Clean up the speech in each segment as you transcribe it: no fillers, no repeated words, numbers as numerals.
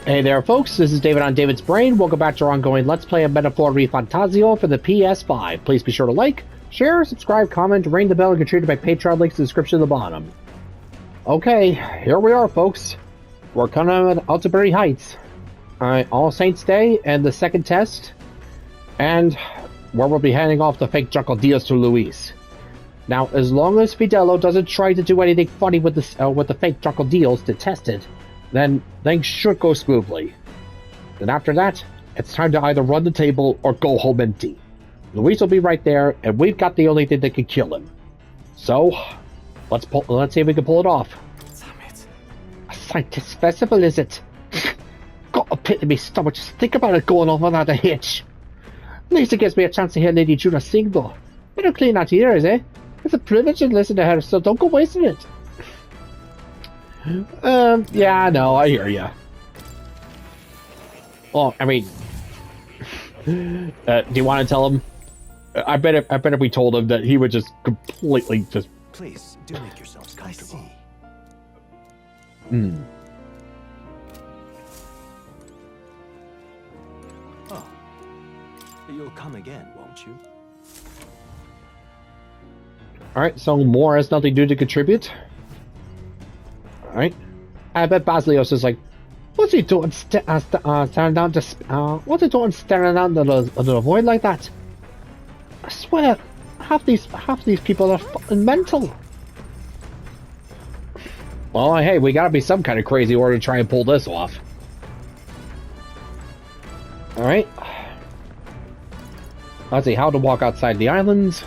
Hey there folks, this is David on David's Brain. Welcome back to our ongoing Let's Play of Metaphor ReFantazio for the PS5. Please be sure to like, share, subscribe, comment, ring the bell, and contribute by Patreon, links in the description at the bottom. Okay, here we are folks. We're coming out of Altabury Heights. All Saints Day and the second test. And where we'll be handing off the fake Drakodios to Luis. Now, as long as Fidelio doesn't try to do anything funny with the fake Drakodios to test it, then things should go smoothly. Then after that, it's time to either run the table or go home empty. Luis will be right there, and we've got the only thing that can kill him. So, let's see if we can pull it off. Damn it. A scientist festival, is it? Got a pit in me stomach just think about it going on without a hitch. At least it gives me a chance to hear Lady Judah sing though. Better clean out ears, eh? It's a privilege to listen to her, so don't go wasting it. Yeah, no, I hear ya. Well, I mean, do you want to tell him? I bet if we told him that he would just completely just. Please do make yourselves comfortable. Oh, you'll come again, won't you? All right, so Moore has nothing to do to contribute. Alright. I bet Basilios is like, what's he doing staring out the void like that? I swear, half these people are fucking mental. Well, hey, we gotta be some kind of crazy order to try and pull this off. Alright. Let's see, how to walk outside the islands.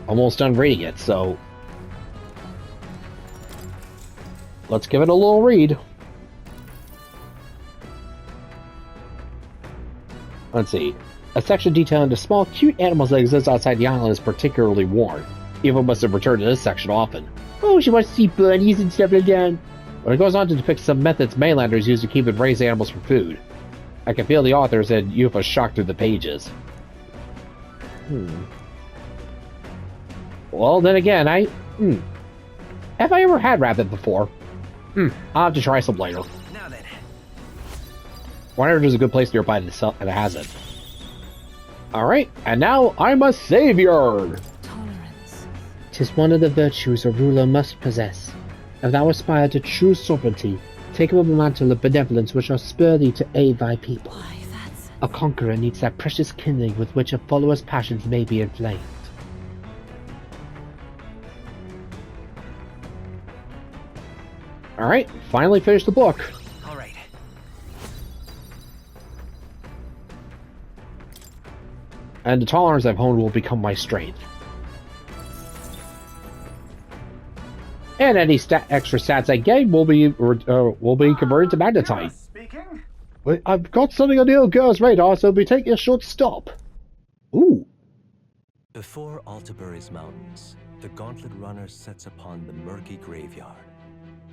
Almost done reading it, so let's give it a little read. Let's see. A section detailing the small, cute animals that exist outside the island is particularly worn. Eva must have returned to this section often. Oh, she wants to see bunnies and stuff like that. But it goes on to depict some methods mainlanders use to keep and raise animals for food. I can feel the authors and Eupha shocked through the pages. Well, then again, have I ever had rabbit before? I'll have to try some later. Now then. Wonder if there's a good place nearby that has it. Alright, and now I'm a savior! Tolerance. 'Tis one of the virtues a ruler must possess. If thou aspire to true sovereignty, take up a mantle of benevolence which shall spur thee to aid thy people. Why, that's... A conqueror needs that precious kindling with which a follower's passions may be inflamed. Alright, finally finished the book. Alright. And the tolerance I've honed will become my strength. And any extra stats I gain will be converted to magnetite. Speaking. Wait, I've got something on the old girl's radar, so be taking a short stop. Ooh. Before Altabury's mountains, the Gauntlet Runner sets upon the murky graveyard.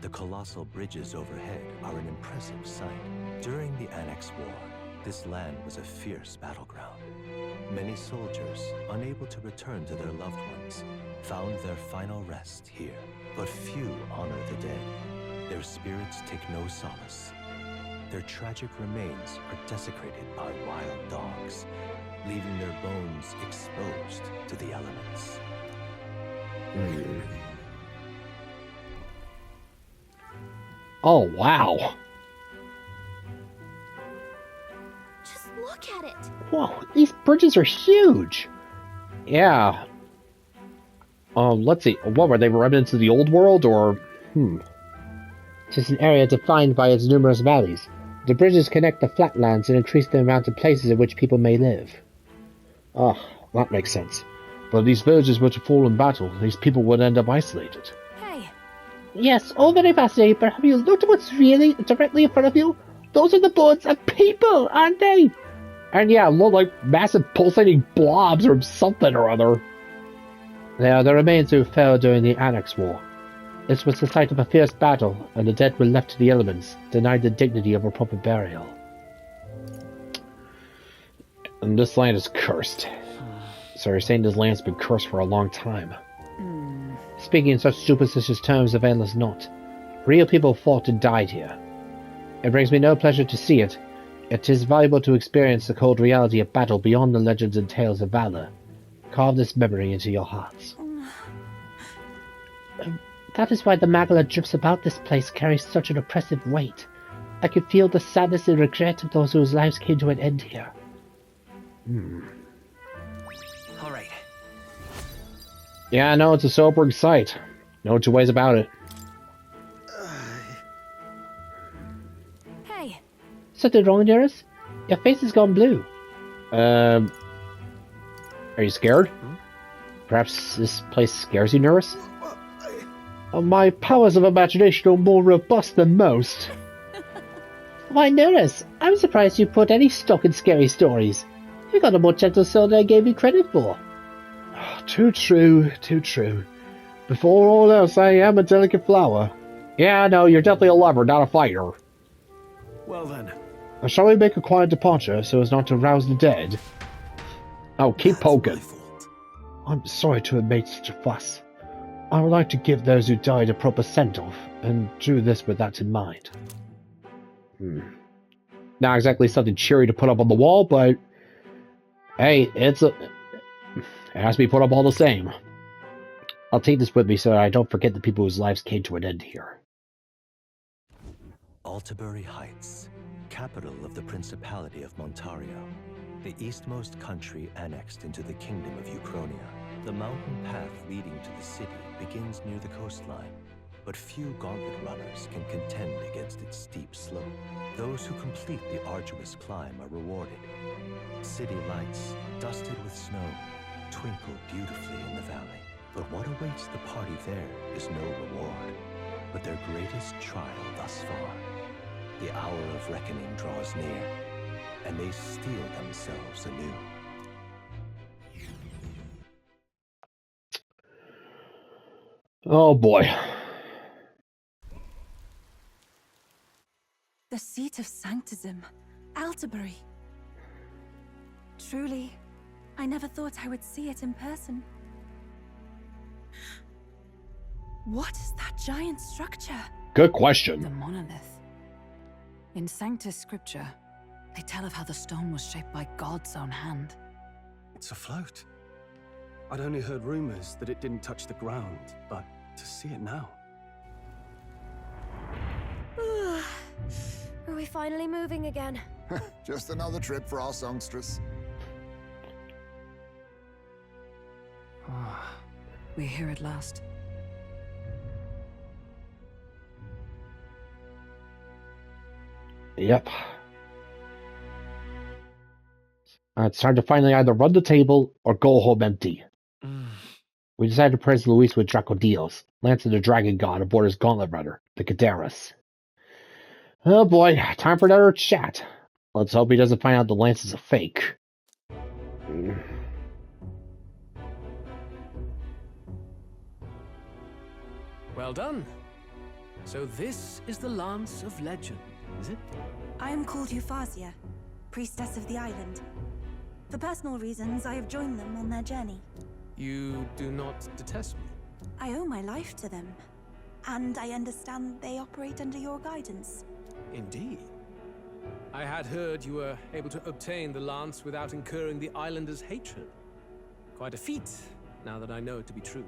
The colossal bridges overhead are an impressive sight. During the Annex War, this land was a fierce battleground. Many soldiers, unable to return to their loved ones, found their final rest here. But few honor the dead. Their spirits take no solace. Their tragic remains are desecrated by wild dogs, leaving their bones exposed to the elements. Oh, wow. Just look at it. Whoa, these bridges are huge. Yeah. Let's see. What were they, remnants of the old world, or... It's an area defined by its numerous valleys. The bridges connect the flatlands and increase the amount of places in which people may live. Ah, that makes sense. But if these villages were to fall in battle, these people would end up isolated. Hey. Yes, all very fascinating, but have you looked at what's really directly in front of you? Those are the bones of people, aren't they? And yeah, look like massive pulsating blobs or something or other. They are the remains who fell during the Annex War. This was the site of a fierce battle, and the dead were left to the elements, denied the dignity of a proper burial. And this land is cursed. So you're saying this land's been cursed for a long time. Speaking in such superstitious terms availeth not. Real people fought and died here. It brings me no pleasure to see it. It is valuable to experience the cold reality of battle beyond the legends and tales of valor. Carve this memory into your hearts. That is why the Magala drifts about this place carries such an oppressive weight. I could feel the sadness and regret of those whose lives came to an end here. All right. Yeah, I know, it's a sobering sight. No two ways about it. Hey, Something wrong, Neris? Your face has gone blue. Are you scared? Perhaps this place scares you, Neris? My powers of imagination are more robust than most. Why, Neris, I'm surprised you put any stock in scary stories. You got a more gentle soul than I gave you credit for. Too true, too true. Before all else, I am a delicate flower. Yeah, no, you're definitely a lover, not a fighter. Well then. Shall we make a quiet departure so as not to rouse the dead? Oh, keep poking. I'm sorry to have made such a fuss. I would like to give those who died a proper send-off, and do this with that in mind. Not exactly something cheery to put up on the wall, but hey, it has to be put up all the same. I'll take this with me so that I don't forget the people whose lives came to an end here. Altabury Heights, capital of the Principality of Montario, the eastmost country annexed into the Kingdom of Euchronia. The mountain path leading to the city begins near the coastline, but few gauntlet runners can contend against its steep slope. Those who complete the arduous climb are rewarded. City lights, dusted with snow, twinkle beautifully in the valley. But what awaits the party there is no reward, but their greatest trial thus far. The hour of reckoning draws near, and they steel themselves anew. Oh boy. The seat of sanctism, Altabury. Truly, I never thought I would see it in person. What is that giant structure? Good question. The monolith. In Sanctus Scripture, they tell of how the stone was shaped by God's own hand. It's afloat. I'd only heard rumors that it didn't touch the ground, but to see it now. are we finally moving again? Just another trip for our songstress. We're here at last. Yep. It's time to finally either run the table or go home empty. We decided to praise Luis with Drakodios, Lance of the Dragon God aboard his gauntlet runner, the Kadaris. Oh boy, time for another chat. Let's hope he doesn't find out the lance is a fake. Well done. So this is the Lance of Legend, is it? I am called Euphazia, priestess of the island. For personal reasons, I have joined them on their journey. You do not detest me? I owe my life to them, and I understand they operate under your guidance. Indeed. I had heard you were able to obtain the lance without incurring the islanders' hatred. Quite a feat, now that I know it to be true.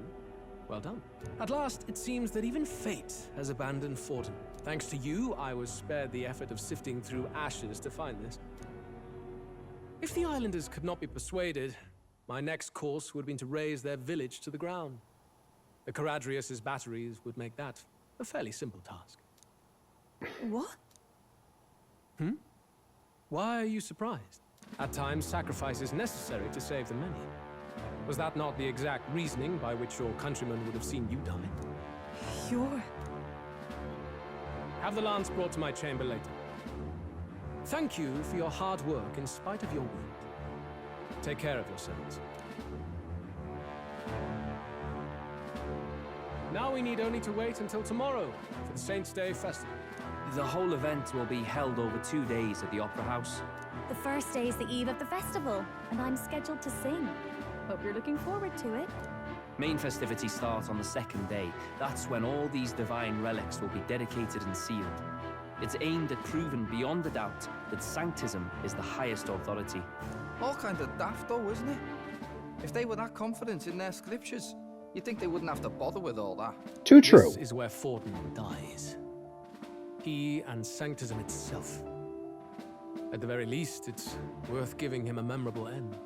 Well done. At last, it seems that even fate has abandoned Fortin. Thanks to you, I was spared the effort of sifting through ashes to find this. If the islanders could not be persuaded, my next course would have been to raise their village to the ground. The Caradrius' batteries would make that a fairly simple task. What? Why are you surprised? At times, sacrifice is necessary to save the many. Was that not the exact reasoning by which your countrymen would have seen you die? You're... Have the lance brought to my chamber later. Thank you for your hard work in spite of your wound. Take care of yourselves. Now we need only to wait until tomorrow for the Saints' Day festival. The whole event will be held over 2 days at the Opera House. The first day is the eve of the festival, and I'm scheduled to sing. Hope you're looking forward to it. Main festivities start on the second day. That's when all these divine relics will be dedicated and sealed. It's aimed at proving beyond a doubt that Sanctism is the highest authority. All kind of daft though, isn't it? If they were that confident in their scriptures, you'd think they wouldn't have to bother with all that. Too true. This is where Forden dies. He and Sanctism itself. At the very least, it's worth giving him a memorable end.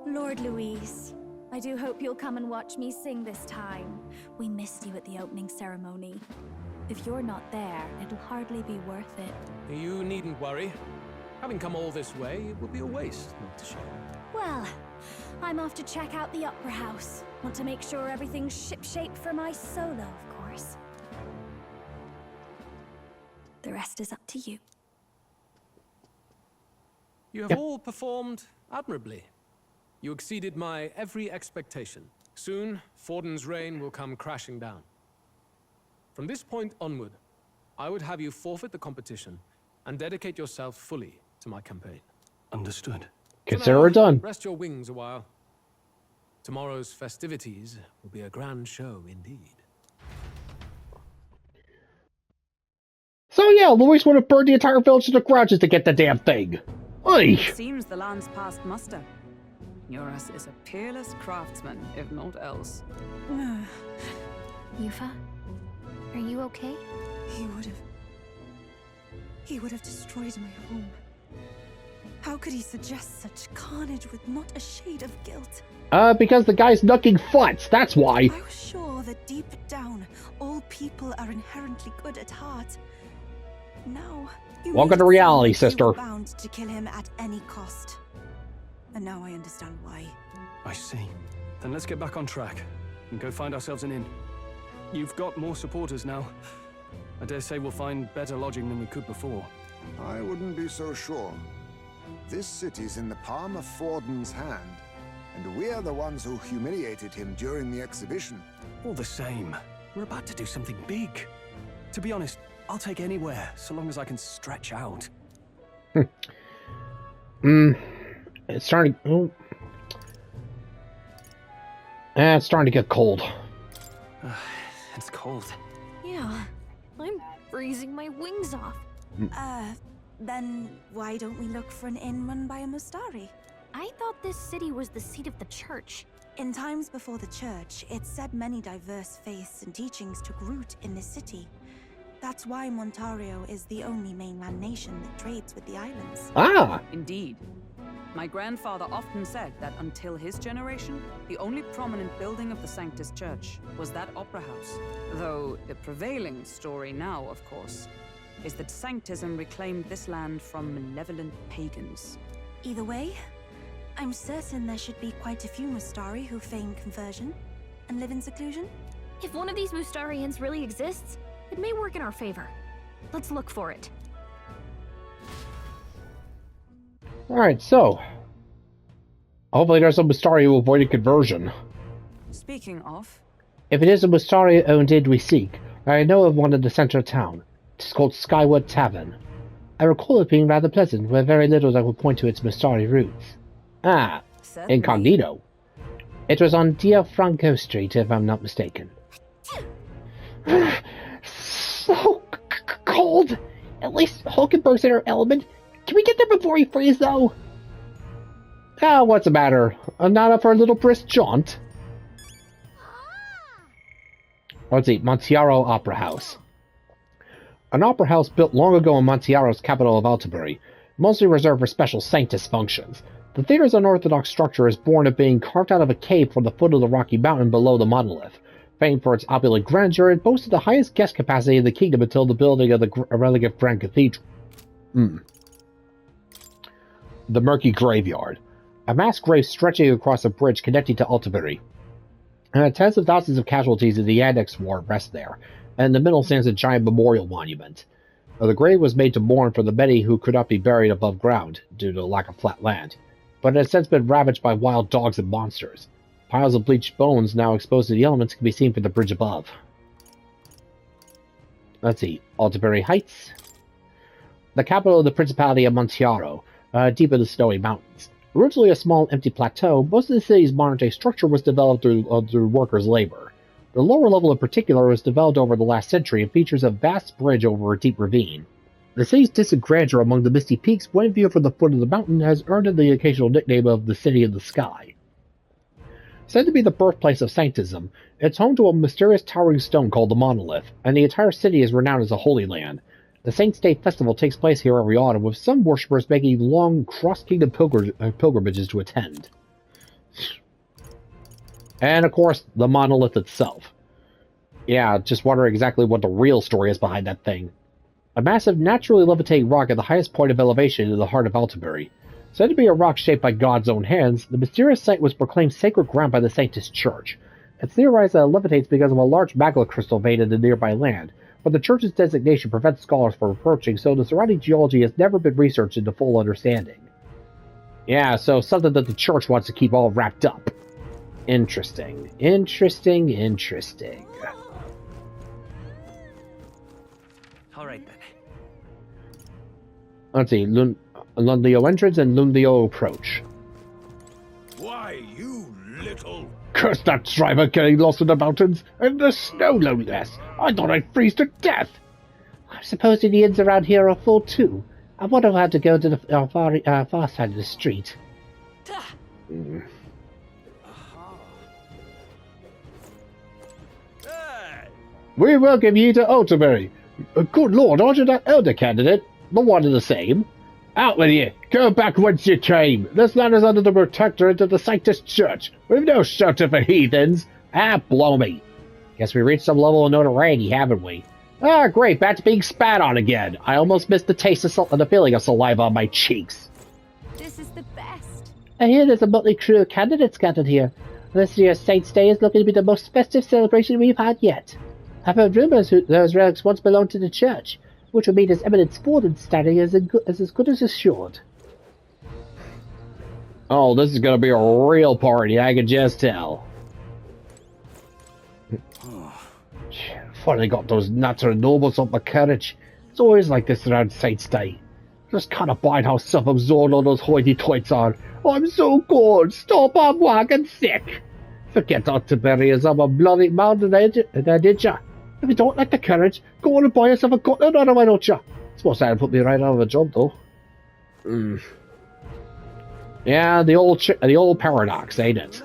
Lord Louise, I do hope you'll come and watch me sing this time. We missed you at the opening ceremony. If you're not there, it'll hardly be worth it. You needn't worry. Having come all this way, it would be a waste not to show. Well, I'm off to check out the Opera House. Want to make sure everything's shipshape for my solo, of course. The rest is up to you. You have all performed admirably. You exceeded my every expectation. Soon, Forden's reign will come crashing down. From this point onward, I would have you forfeit the competition and dedicate yourself fully to my campaign. Understood. Consider it done. Rest your wings a while. Tomorrow's festivities will be a grand show indeed. So yeah, Luis would have burned the entire village to the ground just to get the damn thing. Oy! Seems the land's past muster. Eurus is a peerless craftsman, if not else. Eupha, are you okay? He would have destroyed my home. How could he suggest such carnage with not a shade of guilt? Because the guy's knucking futz, that's why. I was sure that deep down, all people are inherently good at heart. Now, Welcome to reality, sister. You were bound to kill him at any cost. And now I understand why. I see. Then let's get back on track and go find ourselves an inn. You've got more supporters now. I dare say we'll find better lodging than we could before. I wouldn't be so sure. This city's in the palm of Forden's hand, and we're the ones who humiliated him during the exhibition. All the same, we're about to do something big. To be honest, I'll take anywhere, so long as I can stretch out. It's starting. Oh. It's starting to get cold. It's cold. Yeah, I'm freezing my wings off. Then why don't we look for an inn run by a Mustari? I thought this city was the seat of the church. In times before the church, it's said many diverse faiths and teachings took root in this city. That's why Montario is the only mainland nation that trades with the islands. Ah! Indeed. My grandfather often said that until his generation, the only prominent building of the Sanctus Church was that opera house. Though the prevailing story now, of course, is that Sanctism reclaimed this land from malevolent pagans. Either way, I'm certain there should be quite a few Mustari who feign conversion and live in seclusion. If one of these Mustarians really exists, it may work in our favor. Let's look for it. Alright, so. Hopefully there's a Mustari who avoided conversion. Speaking of... If it is a Mustari owned inn we seek, I know of one in the center of town. It's called Skywood Tavern. I recall it being rather pleasant, with very little that would point to its Mustari roots. Ah, Certainly. incognito. It was on Dia Franco Street, if I'm not mistaken. So cold! At least Hulkenberg's in her element. Can we get there before he freezes, though? Ah, what's the matter? Not up for a little brisk jaunt? Let's see, Montiaro Opera House. An opera house built long ago in Montiaro's capital of Altabury, mostly reserved for special Sanctus functions. The theater's unorthodox structure is born of being carved out of a cave from the foot of the rocky mountain below the monolith. Famed for its opulent grandeur, it boasted the highest guest capacity in the kingdom until the building of the Relegate Grand Cathedral. The Murky Graveyard. A mass grave stretching across a bridge connecting to Altabury. Tens of thousands of casualties in the Annex War rest there, and in the middle stands a giant memorial monument. The grave was made to mourn for the many who could not be buried above ground due to the lack of flat land, but it has since been ravaged by wild dogs and monsters. Piles of bleached bones now exposed to the elements can be seen from the bridge above. Let's see, Altabury Heights. The capital of the Principality of Montiaro, deep in the snowy mountains. Originally a small empty plateau, most of the city's modern-day structure was developed through workers' labor. The lower level in particular was developed over the last century and features a vast bridge over a deep ravine. The city's distant grandeur among the misty peaks, when viewed from the foot of the mountain, has earned it the occasional nickname of the City in the Sky. Said to be the birthplace of Sanctism, it's home to a mysterious towering stone called the Monolith, and the entire city is renowned as a holy land. The Saints' Day festival takes place here every autumn, with some worshippers making long cross-kingdom pilgrimages to attend. And, of course, the Monolith itself. Yeah, just wondering exactly what the real story is behind that thing. A massive, naturally levitating rock at the highest point of elevation in the heart of Altibury. Said to be a rock shaped by God's own hands, the mysterious site was proclaimed sacred ground by the Sanctus Church. It's theorized that it levitates because of a large magma crystal vein in the nearby land, but the Church's designation prevents scholars from approaching, so the surrounding geology has never been researched into full understanding. Yeah, so something that the Church wants to keep all wrapped up. Interesting. Interesting, interesting. Alright then. Let's see, Lundio entrance and Lundio approach. Why, you little... Curse that driver getting lost in the mountains, and the snow no less. I thought I'd freeze to death. I suppose the inns around here are full too. I wonder how to go to the far side of the street. We welcome ye to Altibury. Good lord, aren't you that elder candidate? The one and the same. Out with you! Go back whence you came! This land is under the protectorate of the Sanctus Church. We've no shelter for heathens. Ah, blow me. Guess we reached some level of notoriety, haven't we? Ah, great, back to being spat on again. I almost missed the taste of the feeling of saliva on my cheeks. This is the best. I hear there's a motley crew of candidates gathered here. This year's Saints' Day is looking to be the most festive celebration we've had yet. I've heard rumors those relics once belonged to the church, which would mean his eminence Forden's standing as good as assured. Oh, this is gonna be a real party, I can just tell. Finally got those natural nobles up my carriage. It's always like this around Saints' Day. Just can't abide how self-absorbed all those hoity-toits are. I'm so cold, stop, I'm wagging sick. Forget Altibury is on a bloody mountain, did ya? If you don't like the carriage, go on and buy yourself a gutted or why don't you? Suppose that'd put me right out of a job, though. Yeah, the old paradox, ain't it?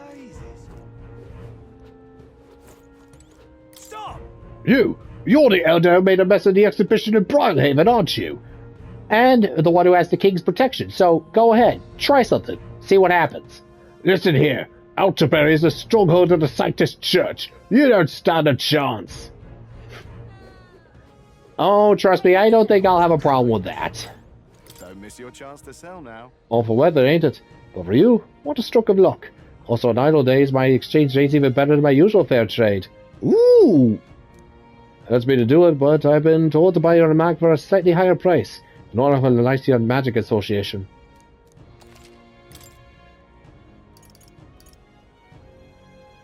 Stop! You're the elder who made a mess of the exhibition in Briarhaven, aren't you? And the one who has the king's protection, so go ahead, try something, see what happens. Listen here, Altibury is the stronghold of the Sanctus Church. You don't stand a chance. Oh, trust me, I don't think I'll have a problem with that. Don't miss your chance to sell now. All for weather, ain't it? But for you, what a stroke of luck. Also, on idle days, my exchange rate's even better than my usual fair trade. Ooh! Hurts me to do it, but I've been told to buy your mag for a slightly higher price, in order for the Lycian Magic Association.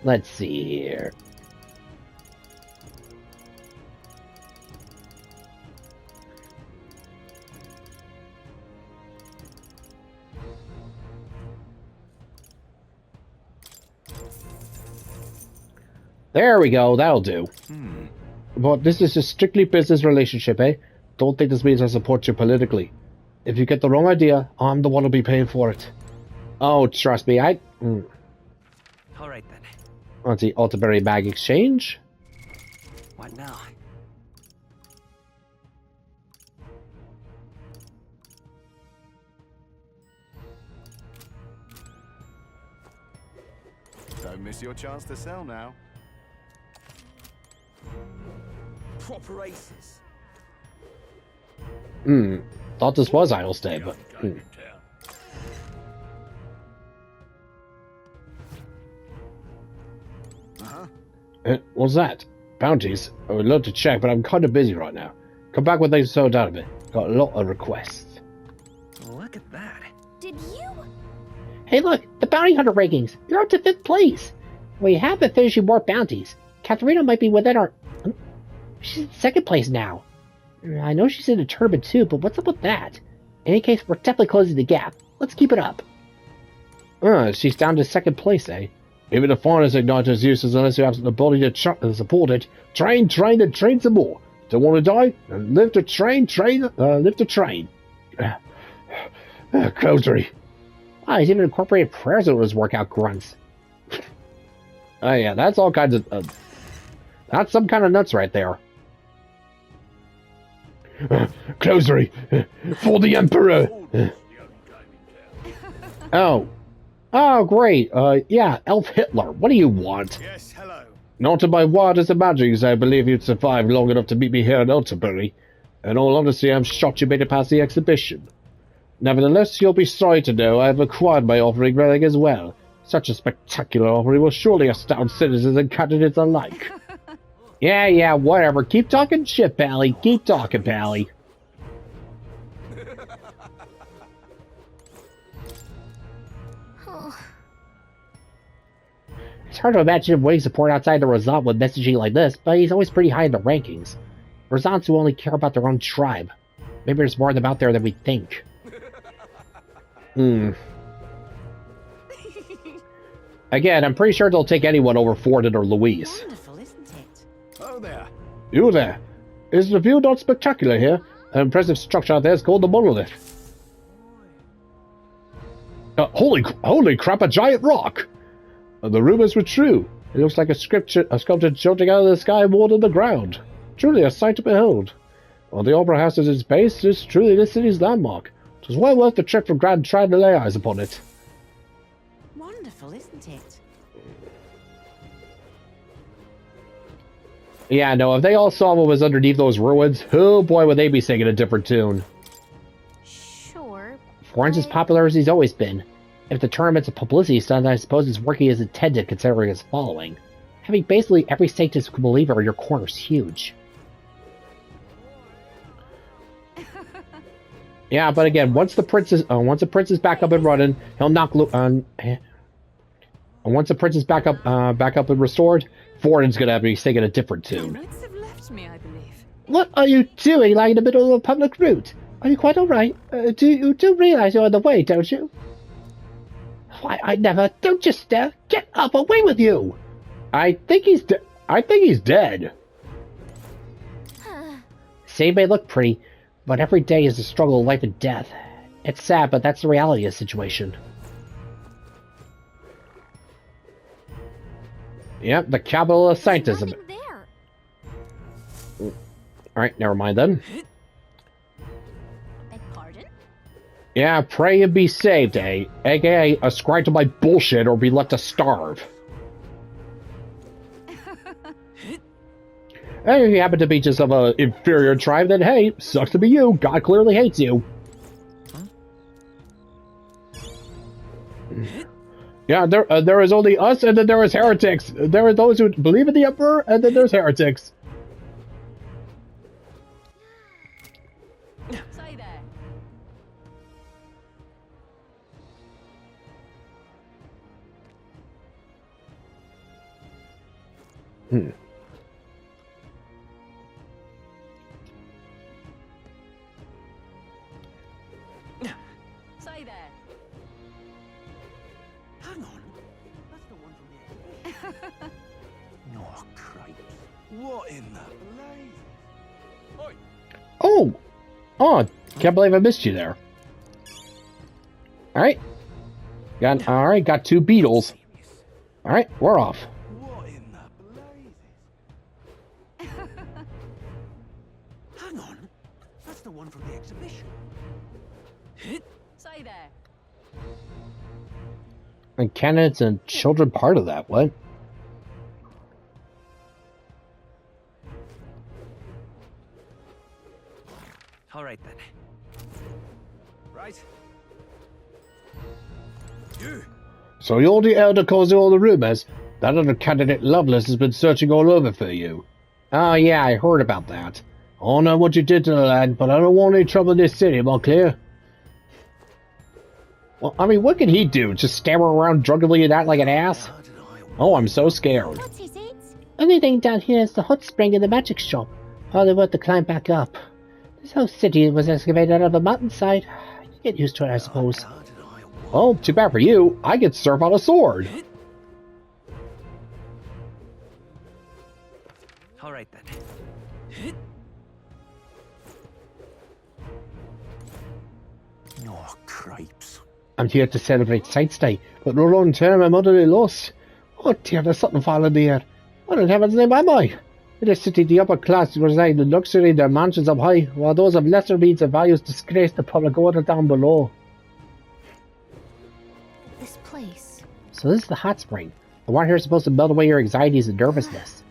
Let's see here. There we go, that'll do. But this is a strictly business relationship, eh? Don't think this means I support you politically. If you get the wrong idea, I'm the one who'll be paying for it. Oh, trust me, Alright then. Let's see, Altibury Bag Exchange. What now? Don't miss your chance to sell now. Proper aces. Thought this was Idle Stay, but... What's that? Bounties? I would love to check, but I'm kind of busy right now. Come back when things slow down a bit. Got a lot of requests. Look at that. Did you? Hey look, the bounty hunter rankings. You're up to 5th place. We have been finishing more bounties. Katharina might be within our... She's in 2nd place now. I know she's in a turban too, but what's up with that? In any case, we're definitely closing the gap. Let's keep it up. She's down to 2nd place, eh? Even the finest igniter is useless unless you have the body to support it. Train, then train some more. Don't want to die? Then live to train, live to train. Closery. Ah, he's even incorporated prayers into his workout grunts. Oh yeah, that's all kinds of... that's some kind of nuts right there. Closery! For the Emperor! Oh. Oh, great. Yeah, Elf Hitler. What do you want? Yes, hello. Not in my wildest imaginings I believe you'd survive long enough to meet me here in Altabury. In all honesty, I'm shocked you made it past the exhibition. Nevertheless, you'll be sorry to know I have acquired my offering relic as well. Such a spectacular offering will surely astound citizens and candidates alike. Yeah, whatever. Keep talking shit, Pally. Keep talking, Pally. It's hard to imagine winning support outside the Razan with messaging like this, but he's always pretty high in the rankings. Razans who only care about their own tribe. Maybe there's more of them out there than we think. Again, I'm pretty sure they'll take anyone over Forden or Louise. Wonderful, isn't it? Oh there. You there. Is the view not spectacular here? An impressive structure out there is called the Monolith. Holy crap, a giant rock! The rumors were true. It looks like a sculpture jutting out of the sky more than the ground. Truly a sight to behold. While the Opera House is its base, it is truly this city's landmark. It was well worth the trip from Grand trying to lay eyes upon it. Wonderful, isn't it? Yeah, no, if they all saw what was underneath those ruins, oh boy would they be singing a different tune. Sure. Florence is popular as he's always been. If the tournament's a publicity stunt, I suppose it's working as intended considering his following. Having basically every Sanctus believer in your corner is huge. Yeah, but again, once the prince is back up and running, he'll knock and once the prince is back up and restored, Forden's gonna be singing a different tune. Notes have left me, I believe. What are you doing lying in the middle of a public route? Are you quite alright? You do realize you're on the way, don't you? Why, I never... Don't just stare! Get up! Away with you! I think he's dead. Say may look pretty, but every day is a struggle of life and death. It's sad, but that's the reality of the situation. Yep, the capital of Sanctism. Alright, never mind then. Beg pardon? Yeah, pray and be saved, eh? AKA, ascribe to my bullshit or be left to starve. And if you happen to be just of an inferior tribe, then hey, sucks to be you. God clearly hates you. Yeah, there is only us, and then there is heretics. There are those who believe in the Emperor, and then there's heretics. Say there. Say there. Hang on. That's the one from the Oh, cripes. What in the blaze? Oi! Oh, can't believe I missed you there. Alright. Got two beetles. Alright, we're off. What in the blazes? Hang on. That's the one from the exhibition. Say there. And candidates and children part of that, what? All right then. Right. You. So you're the elder causing all the rumors? That other candidate Lovelace has been searching all over for you. Oh yeah, I heard about that. I don't know what you did to the lad, but I don't want any trouble in this city, am I clear? Well, I mean, what can he do? Just stammer around drunkenly and act like an ass? Oh, I'm so scared. What is it? Only thing down here is the hot spring in the magic shop. Hardly worth the climb back up. This whole city was excavated out of a mountainside. You get used to it, I suppose. Oh, too bad for you. I get surf on a sword. Alright then. Oh, cripes. I'm here to celebrate Science Day, but no long term I'm utterly lost. Oh dear, there's something falling in the air. What in heaven's name am I? In this city, the upper class reside in luxury in their mansions up high, while those of lesser means and values disgrace the public order down below. This place. So this is the hot spring. The water here is supposed to melt away your anxieties and nervousness.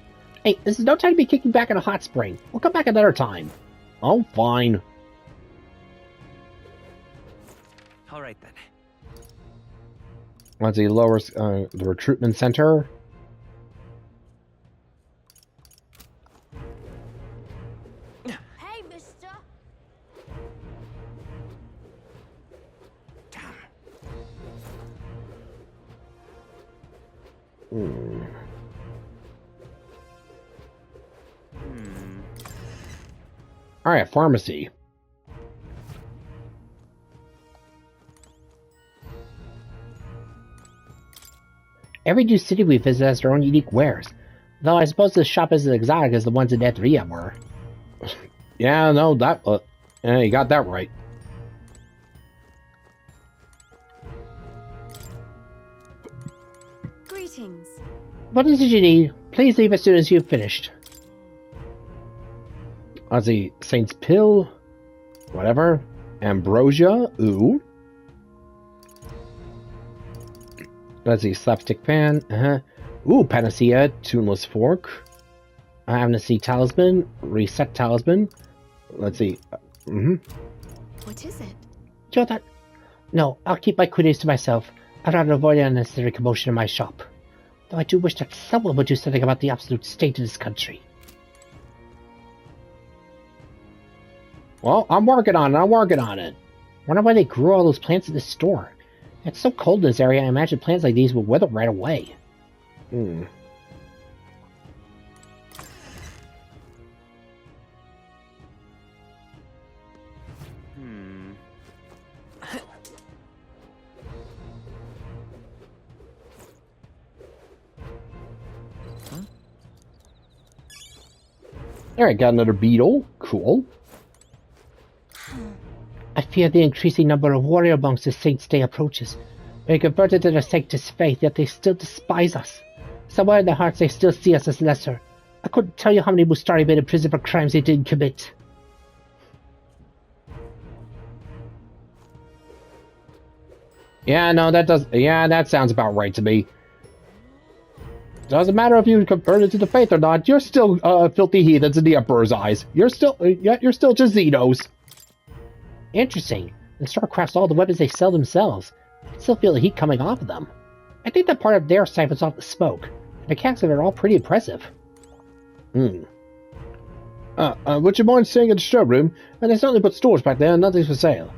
Hey, this is no time to be kicking back in a hot spring. We'll come back another time. Oh, fine. Alright then. Let's see, lower the recruitment center. Hey, mister! Alright, pharmacy. Every new city we visit has their own unique wares. Though I suppose this shop isn't as exotic as the ones in Eht Ria were. Yeah, no, that... yeah, you got that right. Greetings. What is it you need? Please leave as soon as you've finished. Let's see, Saint's Pill, whatever. Ambrosia, ooh. Let's see, Slapstick Pan, Ooh, Panacea, Tuneless Fork. Amnesty Talisman, Reset Talisman. Let's see, What is it? You're that... No, I'll keep my goodies to myself. I'd rather avoid unnecessary commotion in my shop. Though I do wish that someone would do something about the absolute state of this country. Well, I'm working on it. Wonder why they grew all those plants in this store. It's so cold in this area, I imagine plants like these will wither right away. Alright, got another beetle. Cool. I fear the increasing number of warrior monks as Saint's Day approaches. We're converted to their sanctus faith, yet they still despise us. Somewhere in their hearts they still see us as lesser. I couldn't tell you how many Mustari made in prison for crimes they didn't commit. Yeah, no, that sounds about right to me. Doesn't matter if you converted to the faith or not, you're still filthy heathens in the Emperor's eyes. You're still just Xenos. Interesting. The store crafts all the weapons they sell themselves. I still feel the heat coming off of them. I think that part of their siphons off the smoke. The mechanics of it are all pretty impressive. Would you mind staying in the showroom? And there's nothing but stores back there and nothing's for sale.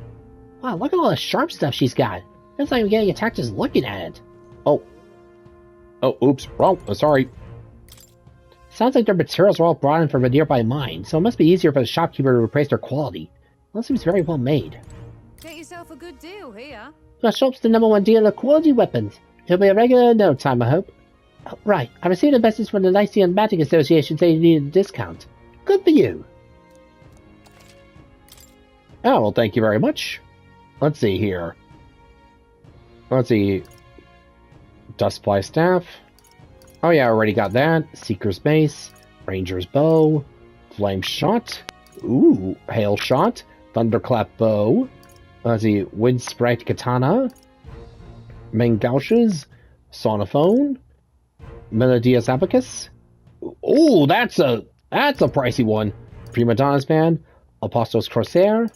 Wow, look at all the sharp stuff she's got. Feels like I'm getting attacked just looking at it. Oh, oops, wrong, sorry. Sounds like their materials were all brought in from a nearby mine, so it must be easier for the shopkeeper to replace their quality. Well, it seems very well made. Get yourself a good deal here. The shop's the #1 dealer of quality weapons. It'll be a regular in no time, I hope. Oh, right, I received a message from the Lyceum Magic Association saying you needed a discount. Good for you. Oh, well, thank you very much. Let's see here. Let's see. Dustfly Staff. Oh yeah, I already got that. Seeker's Mace. Ranger's Bow. Flame Shot. Ooh, Hail Shot. Thunderclap Bow. Let's see. Wind Sprite Katana. Mangaushes. Sonophone. Melodious Abacus. Ooh, that's a pricey one. Prima Donna's Band. Apostles Corsair.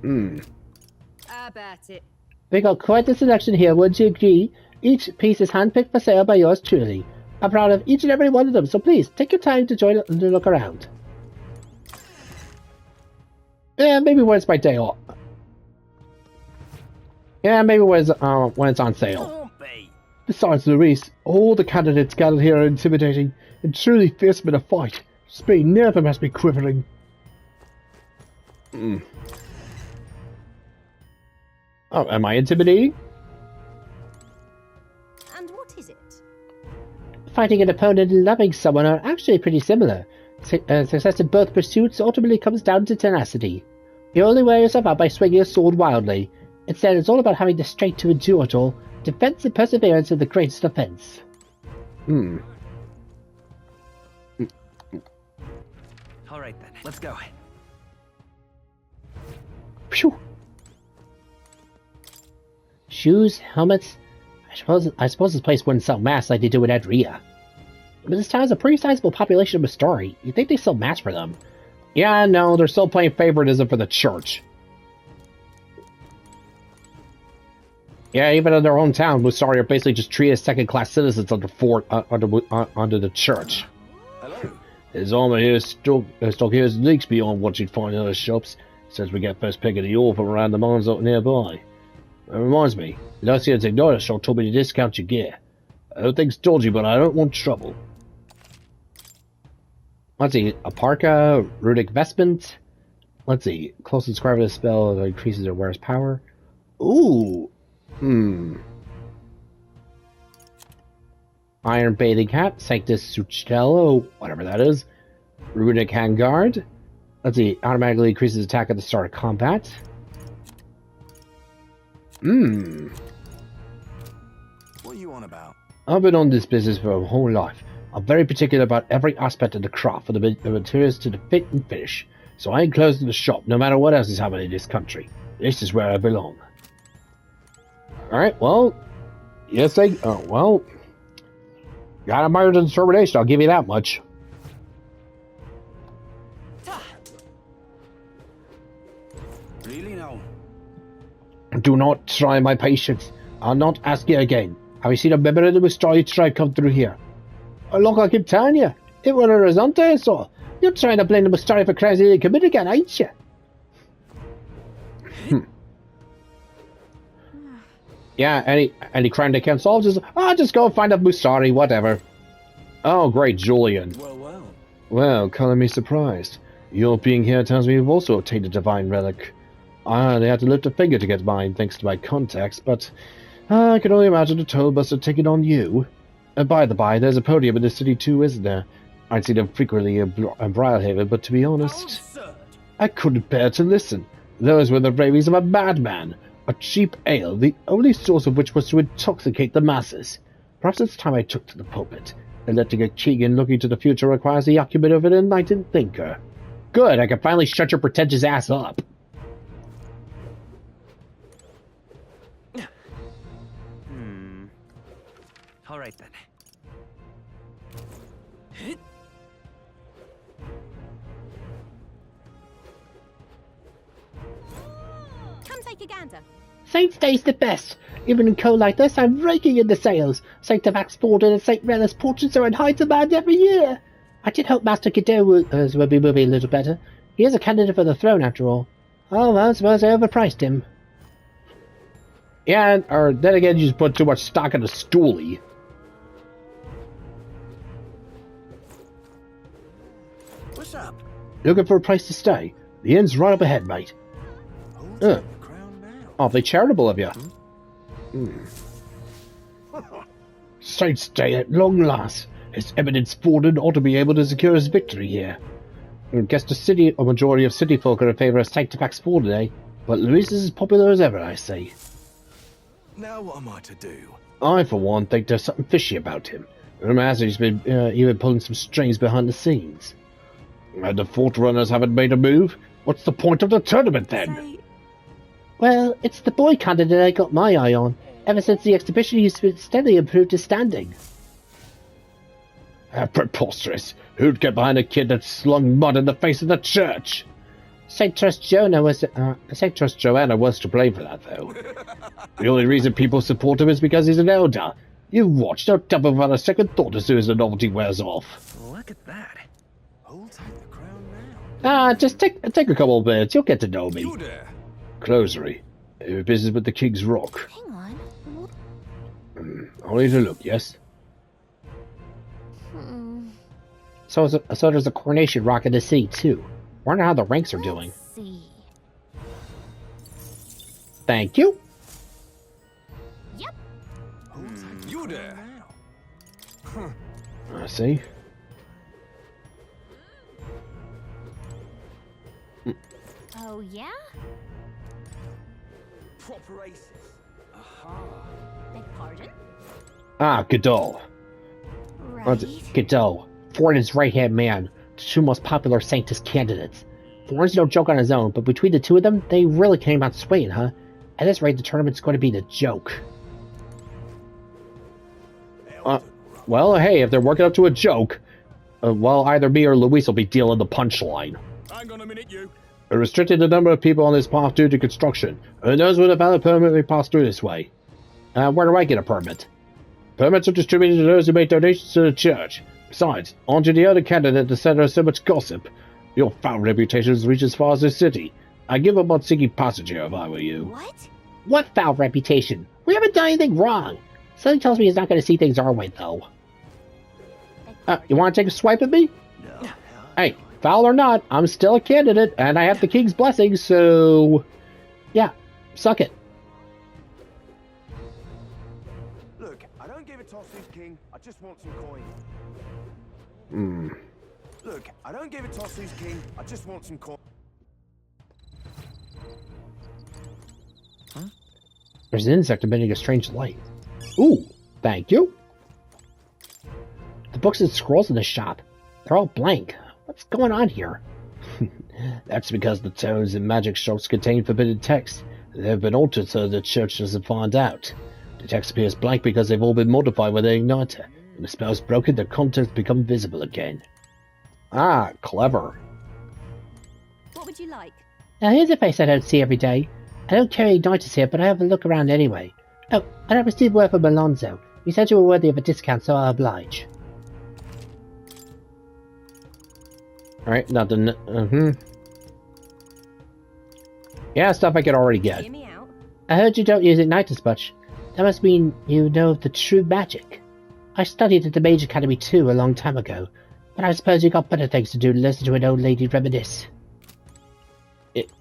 How about it? We got quite a selection here, would you agree? Each piece is handpicked for sale by yours truly. I'm proud of each and every one of them, so please, take your time to join and look around. Yeah, maybe when it's my day off. Yeah, maybe when it's on sale. Besides, Luis, all the candidates gathered here are intimidating and truly fearsome in a fight. Spain never must be quivering. Oh, am I intimidating? And what is it? Fighting an opponent and loving someone are actually pretty similar. Success in both pursuits ultimately comes down to tenacity. You only wear yourself out by swinging a sword wildly. Instead, it's all about having the strength to endure it all. Defense and perseverance are the greatest offense. Alright then, let's go. Phew. Shoes, helmets. I suppose this place wouldn't sell masks like they do in Eht Ria. But this town has a pretty sizable population of Mistari. You'd think they sell masks for them. Yeah, no, they're still playing favoritism for the church. Yeah, even in their own town, Mistari are basically just treated as second-class citizens under the church. His armor here stock here is leaks beyond what you'd find in other shops, since we get first pick of the ore from around the mines up nearby. It reminds me, the Lucian's Igniter shop told me to discount your gear. I don't think it's dodgy, but I don't want trouble. Let's see, a parka, runic vestment. Let's see, close subscriber to the spell that increases their wearer's power. Ooh. Iron bathing hat, Sanctus Sucello, whatever that is. Runic handguard. Let's see, automatically increases attack at the start of combat. What are you on about? I've been on this business for a whole life. I'm very particular about every aspect of the craft, from the materials to the fit and finish. So I ain't closing the shop, no matter what else is happening in this country. This is where I belong. Alright, well... Yes, well... Got a mild determination, I'll give you that much. Really now? Do not try my patience. I'll not ask you again. Have you seen a member of the Mistari tribe come through here? Oh, look, I keep telling you. It was a Horizonte, so. You're trying to blame the Mistari for crimes they commit again, ain't you? Yeah, any crime they can't solve, just go find a Mistari, whatever. Oh, great, Julian. Well, color me surprised. Your being here tells me you've also obtained a divine relic. I only had to lift a finger to get mine, thanks to my contacts, but I can only imagine the toll bus would take it on you. By the by, there's a podium in the city too, isn't there? I'd see them frequently in Briarhaven, but to be honest, I couldn't bear to listen. Those were the ravings of a madman. A cheap ale, the only source of which was to intoxicate the masses. Perhaps it's time I took to the pulpit, and letting a Keegan looking to the future requires the acumen of an enlightened thinker. Good, I can finally shut your pretentious ass up. Alright then. Come take a gander. Saint Day's the best. Even in cold like this, I'm raking in the sales. Saint Vax Forden and Saint Rena's portraits are in high demand every year. I did hope Master Godot would be moving a little better. He is a candidate for the throne, after all. Oh, well, I suppose I overpriced him. Yeah, or then again, you just put too much stock in the stoolie. What's up? Looking for a place to stay? The inn's right up ahead, mate. Awfully charitable of you. Saint's Day at long last. His Eminence Forden ought to be able to secure his victory here. I guess a majority of city folk are in favour of Sanctifax Forden, eh? But Luis is as popular as ever, I say. Now what am I to do? I, for one, think there's something fishy about him. Rumors he's been even pulling some strings behind the scenes. And the Fort Runners haven't made a move? What's the point of the tournament, then? Well, it's the boy candidate I got my eye on. Ever since the exhibition, he's steadily improved his standing. Preposterous. Who'd get behind a kid that slung mud in the face of the church? Saint Trust Joanna was to blame for that, though. The only reason people support him is because he's an elder. You watch, don't dump him without a second thought as soon as the novelty wears off. Look at that. Who'll take the crown now? Just take a couple of minutes. You'll get to know me. You there? Closery. Business with the King's Rock. Hang on. I'll need a look, yes? So there's a coronation rock in the sea, too. Wonder how the ranks are doing. Let's see. Thank you. Yep. You there? I see. Oh, yeah? Proper aces. Aha. Beg pardon? Ah, Godot. Right. Godot, Thornton's right-hand man, the two most popular Sanctus candidates. Thorn's no joke on his own, but between the two of them, they really came out swinging, huh? At this rate, the tournament's going to be the joke. Well, hey, if they're working up to a joke, well, either me or Luis will be dealing the punchline. Hang on a minute, you. We're restricting the number of people on this path due to construction. Who knows what a valid permit may pass through this way? Where do I get a permit? Permits are distributed to those who make donations to the church. Besides, on to the other candidate to center so much gossip. Your foul reputation has reached as far as this city. I'd give up on seeking passage here if I were you. What? What foul reputation? We haven't done anything wrong. Something tells me he's not going to see things our way, though. You want to take a swipe at me? No. Hey, foul or not, I'm still a candidate, and I have the king's blessing, so... yeah, suck it. Look, I don't give a toss who's king. I just want some coin. Look, I don't give a toss who's king. I just want some coin. Huh? There's an insect emitting a strange light. Ooh, thank you. The books and scrolls in the shop, they're all blank. What's going on here? That's because the tomes and magic shops contain forbidden texts. They've been altered so the church doesn't find out. The text appears blank because they've all been modified with an igniter. When the spell's broken, the contents become visible again. Ah, clever. What would you like? Now here's a face I don't see every day. I don't carry igniters here, but I have a look around anyway. Oh, and I received word from Alonso. He said you were worthy of a discount, so I'll oblige. Alright, nothing. Yeah, stuff I could already get. Hear me out. I heard you don't use igniters much. That must mean you know of the true magic. I studied at the Mage Academy too a long time ago, but I suppose you got better things to do than listen to an old lady reminisce.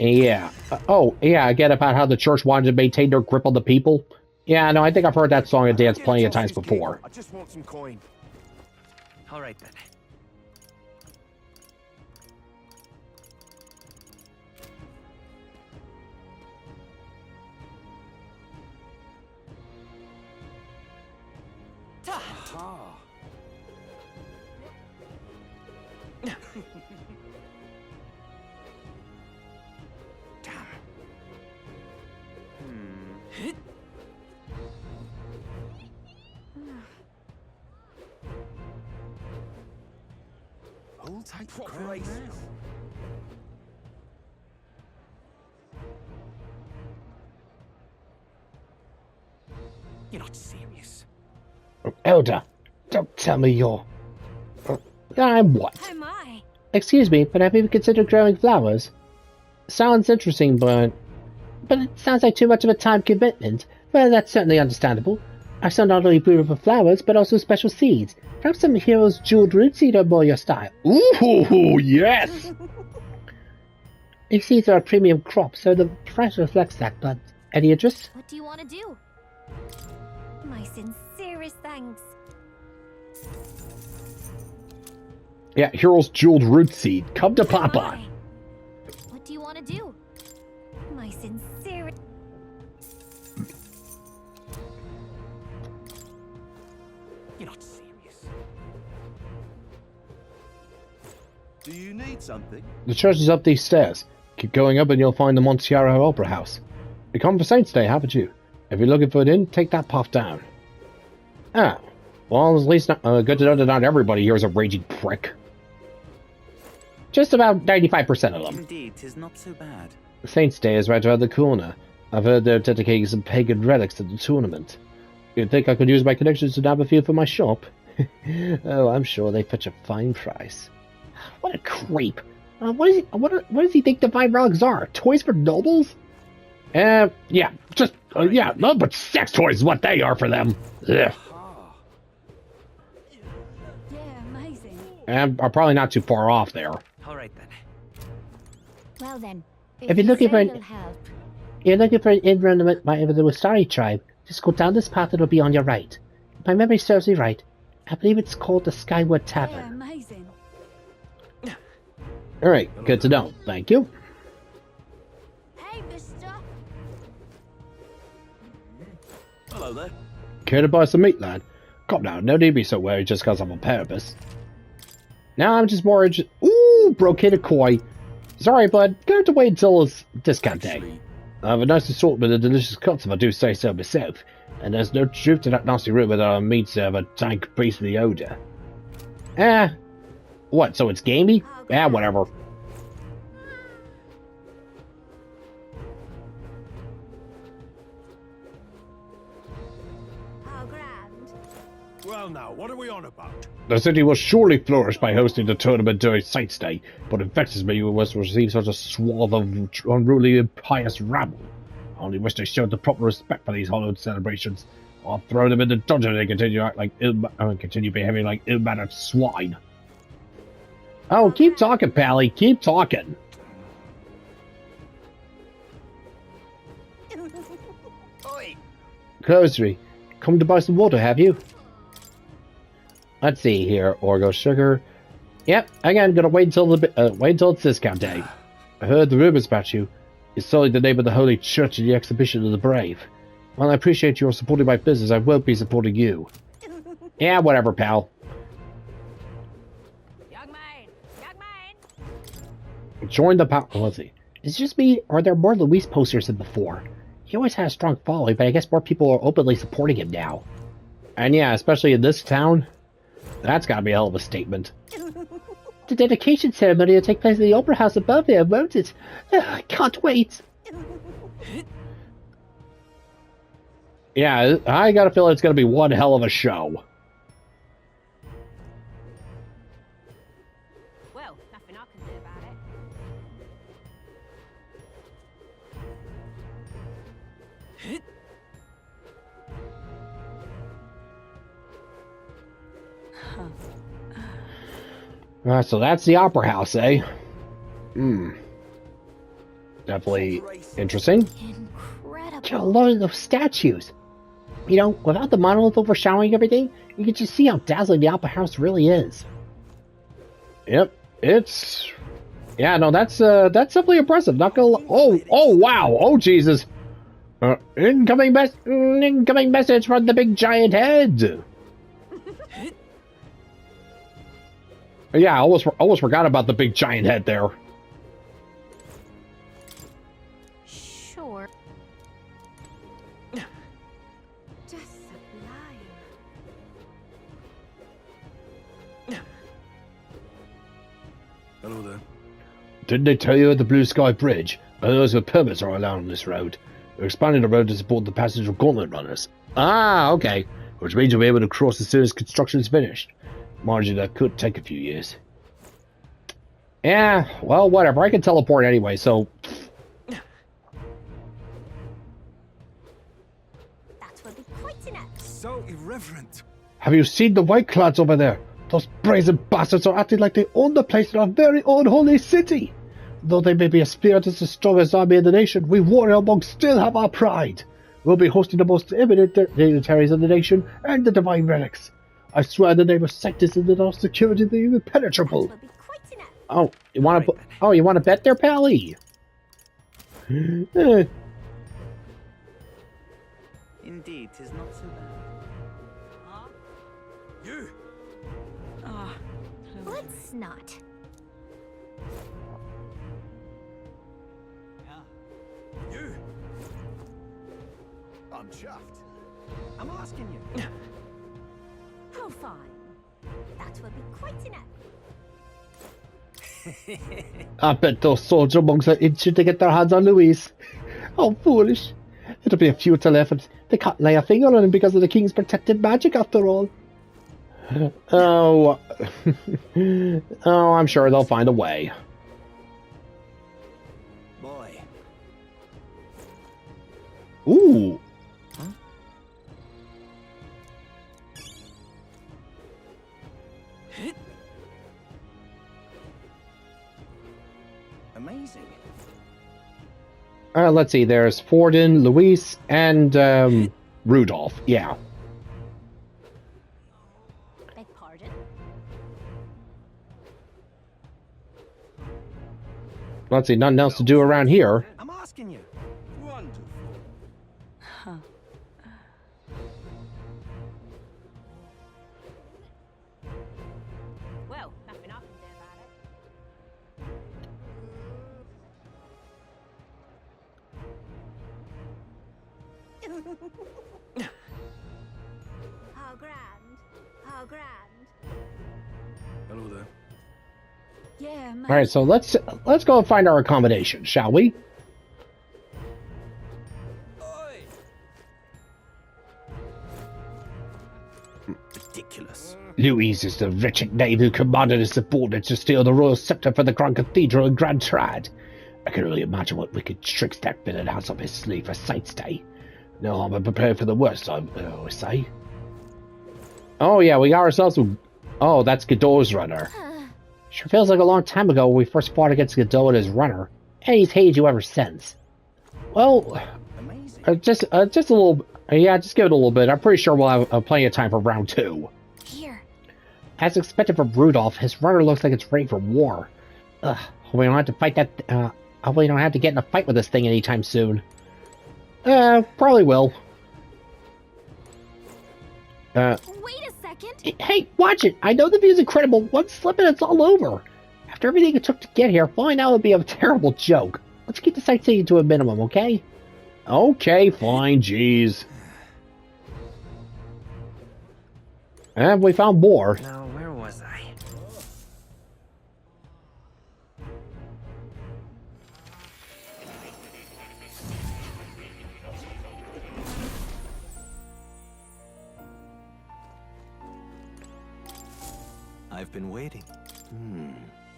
Yeah. Oh, yeah, I get about how the church wanted to maintain their grip on the people. Yeah, no, I think I've heard that song and dance plenty of times before. I just want some coin. All right then. Hold tight, proper aces. You're not serious. Elder, don't tell me you're... I'm what? How am I? Excuse me, but have you considered growing flowers? Sounds interesting, but it sounds like too much of a time commitment. Well, that's certainly understandable. I sell not only beautiful flowers, but also special seeds. Perhaps some hero's jeweled root seed are more your style. Ooh, yes! These seeds are a premium crop, so the price reflects that, but any interest? What do you want to do? My sincerest thanks. Yeah, hero's jeweled root seed. Come to Papa. What do you want to do? My sincerest... You're not serious. Do you need something? The church is up these stairs. Keep going up and you'll find the Montiero Opera House. You come for Saints' Day, haven't you? If you're looking for an inn, take that path down. Ah, well, at least not, good to know that not everybody here is a raging prick. Just about 95% of them. Indeed, 'tis not so bad. Saints' Day is right around the corner. I've heard they're dedicating some pagan relics to the tournament. You'd think I could use my connections to nab a few for my shop? Oh, I'm sure they fetch a fine price. What a creep! What does he think divine relics are? Toys for nobles? Yeah, just yeah, nothing but sex toys is what they are for them. Ugh. Yeah, amazing. And are probably not too far off there. All right then. Well then, If you're looking for it'll help. You're looking for an inn run by the Wastari tribe, just go down this path and it'll be on your right. If my memory serves me right, I believe it's called the Skyward They're Tavern. amazing. Alright, good to know. Thank you. Hey, mister. Hello there. Care to buy some meat, lad? Come now, no need to be so worried just because I'm on purpose. Now I'm just more interested. Ooh, brocaded koi. Sorry, bud. Gonna have to wait until it's discount day. I have a nice assortment of delicious cuts if I do say so myself. And there's no truth to that nasty rumor that our meats have a dank beastly odor. What, so it's gamey? Whatever. How grand. Well now, what are we on about? The city will surely flourish by hosting the tournament during Sights Day, but it vexes me we must receive such a swath of unruly and pious rabble. I only wish they showed the proper respect for these hallowed celebrations. I'll throw them in the dungeon and continue behaving like ill-mannered swine. Oh, keep talking, Pally. Keep talking. Oi! Grocery, come to buy some water, have you? Let's see here. Orgo sugar. Yep, again, gonna wait until it's discount day. I heard the rumors about you. It's solely the name of the Holy Church in the exhibition of the brave. While I appreciate your supporting my business, I won't be supporting you. Yeah, whatever, pal. Young man. Join the power. Let's see. Is it just me, or are there more Luis posters than before? He always had a strong following, but I guess more people are openly supporting him now. And yeah, especially in this town, that's gotta be a hell of a statement. The dedication ceremony will take place in the Opera House above there, won't it? I can't wait. Yeah, I gotta feel it's gonna be one hell of a show. Well, nothing I can do about it. So that's the Opera House, eh? Definitely interesting. There are a lot of those statues. You know, without the monolith overshadowing everything, you can just see how dazzling the Opera House really is. Yep, it's... Yeah, no, that's definitely impressive. Not gonna... Oh, wow! Oh, Jesus! Incoming message from the big giant head! Yeah, I almost forgot about the big giant head there. Sure. Just sublime. Hello there. Didn't they tell you at the Blue Sky Bridge? Those with permits are allowed on this road. We're expanding the road to support the passage of gauntlet runners. Ah, okay. Which means you'll be able to cross as soon as construction is finished. Mind you, that could take a few years. Yeah, well, whatever. I can teleport anyway, so... That would be quite enough. So irreverent. Have you seen the white clouds over there? Those brazen bastards are acting like they own the place in our very own holy city. Though they may be a spirit as strong as army in the nation, we warrior monks still have our pride. We'll be hosting the most eminent dignitaries of the nation and the divine relics. I swear in the name of Sanctus and our security the impenetrable. Oh, you want to? Oh, you want to bet there, Pally? Indeed, 'tis not so bad. You. Ah, Let's not. You. I'm chuffed. I'm asking you. Oh, fine. That will be quite enough. I bet those soldier monks are itching to get their hands on Louise. How foolish. It'll be a futile effort. They can't lay a finger on him because of the king's protected magic after all. Oh. Oh, I'm sure they'll find a way. Boy. Ooh. Huh? Amazing. Let's see. There's Forden, Luis, and Rudolph. Yeah. Let's see, nothing else to do around here. I'm asking you. Wonderful. Huh. Well, nothing I can do about it. How grand. How grand. Hello there. Yeah, man. All right, so let's go and find our accommodation, shall we? Ridiculous. Louise is the wretched knave who commanded his subordinates to steal the royal scepter from the Grand Cathedral in Grand Trad. I can only imagine what wicked tricks that villain has up his sleeve for Saints' Day. No harm but prepare for the worst, I always say. Oh yeah, we got ourselves some... Oh, that's Godot's runner. Sure feels like a long time ago when we first fought against Godot and his runner, and he's hated you ever since. Well, just a little... yeah, just give it a little bit. I'm pretty sure we'll have plenty of time for round 2. Here. As expected from Rudolph, his runner looks like it's ready for war. Ugh, hope we don't have to fight that... hopefully we don't have to get in a fight with this thing anytime soon. Probably will. Wait a second. Hey, watch it! I know the view's incredible. One slip and it's all over. After everything it took to get here, falling out would be a terrible joke. Let's keep the sightseeing to a minimum, okay? Okay, fine, jeez. And we found more. Now, where was I? I've been waiting.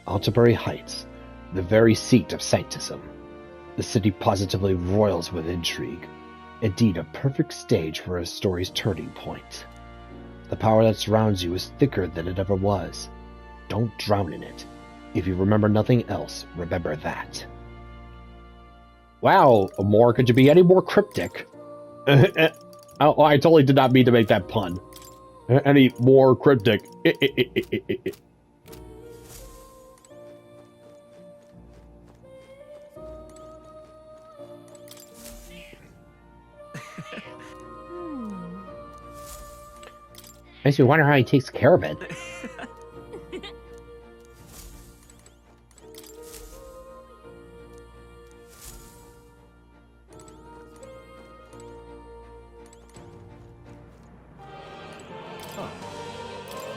Altabury Heights, the very seat of sanctism. The city positively roils with intrigue. Indeed, a perfect stage for a story's turning point. The power that surrounds you is thicker than it ever was. Don't drown in it. If you remember nothing else, remember that. Wow, more could you be any more cryptic? Oh, I totally did not mean to make that pun. Any more cryptic. Makes me wonder how he takes care of it.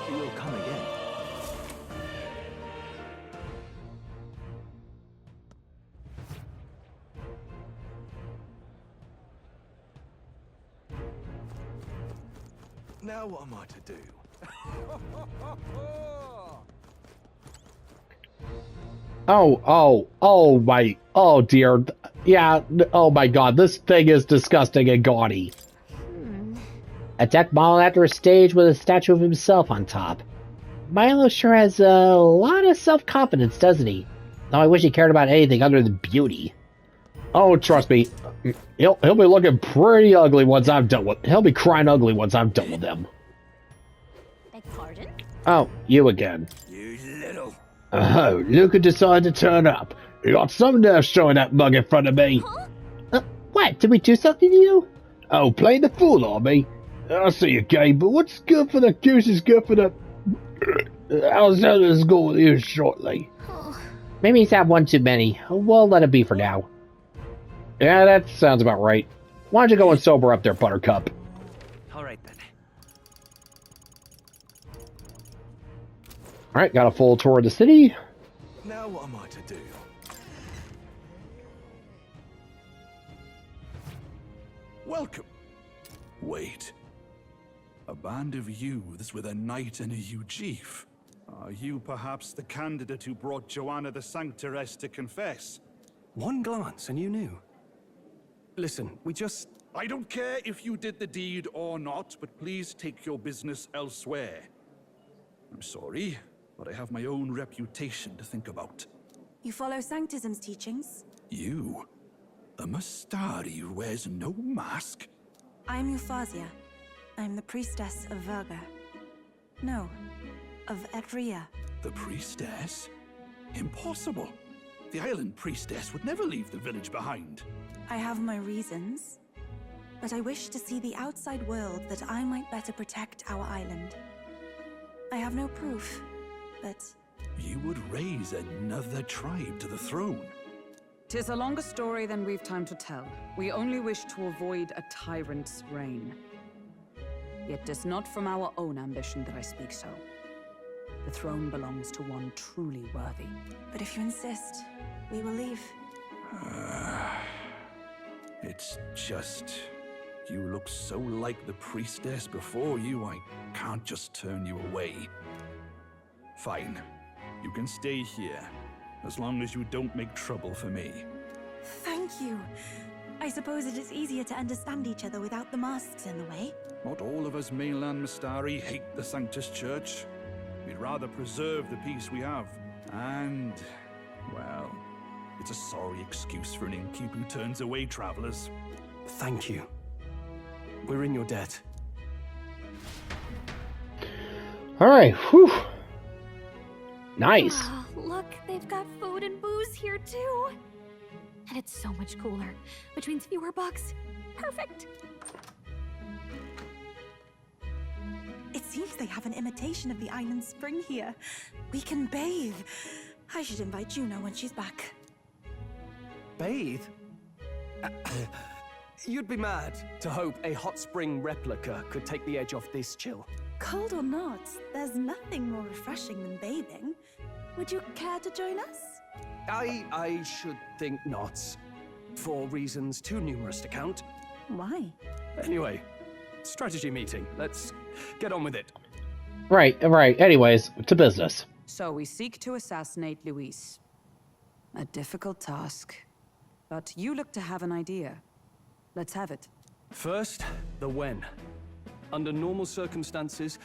You'll come again. Now what am I to do? Oh dear. Yeah, oh my god, this thing is disgusting and gaudy. A deck modeled after a stage with a statue of himself on top. Milo sure has a lot of self-confidence, doesn't he? Though I wish he cared about anything other than beauty. Oh, trust me, he'll be looking pretty ugly once I'm done with... He'll be crying ugly once I'm done with him. Beg pardon? Oh, you again. You little... Oh, look who decided to turn up. You got some nerve showing that mug in front of me. Huh? What? Did we do something to you? Oh, playing the fool on me? I see you, game, but what's good for the goose is good for the... I'll settle this goal with you shortly. Maybe he's had one too many. We'll let it be for now. Yeah, that sounds about right. Why don't you go and sober up there, Buttercup? All right then. Alright, got a full tour of the city. Now what am I to do? Welcome. Wait. A band of youths with a knight and a Eugif. Are you perhaps the candidate who brought Joanna the Sanctoress to confess? One glance and you knew. Listen, we just... I don't care if you did the deed or not, but please take your business elsewhere. I'm sorry, but I have my own reputation to think about. You follow Sanctism's teachings? You? A Mustari who wears no mask? I'm Euphazia. I'm the priestess of Verga. No, of Eht Ria. The priestess? Impossible. The island priestess would never leave the village behind. I have my reasons, but I wish to see the outside world that I might better protect our island. I have no proof, but... You would raise another tribe to the throne. 'Tis a longer story than we've time to tell. We only wish to avoid a tyrant's reign. Yet 'tis not from our own ambition that I speak so. The throne belongs to one truly worthy. But if you insist, we will leave. It's just... You look so like the priestess before you, I can't just turn you away. Fine. You can stay here, as long as you don't make trouble for me. Thank you. I suppose it is easier to understand each other without the masks in the way. Not all of us mainland Mystari hate the Sanctus Church. We'd rather preserve the peace we have. And, well, it's a sorry excuse for an innkeep who turns away travelers. Thank you. We're in your debt. Alright, whew. Nice. Oh, look, they've got food and booze here too. And it's so much cooler, which means fewer bugs. Perfect. It seems they have an imitation of the island spring here. We can bathe. I should invite Juno when she's back. Bathe? You'd be mad to hope a hot spring replica could take the edge off this chill. Cold or not, there's nothing more refreshing than bathing. Would you care to join us? I should think not. For reasons too numerous to count. Why? Anyway, strategy meeting. Let's get on with it. Right. Anyways, to business. So we seek to assassinate Luis. A difficult task. But you look to have an idea. Let's have it. First, the when. Under normal circumstances,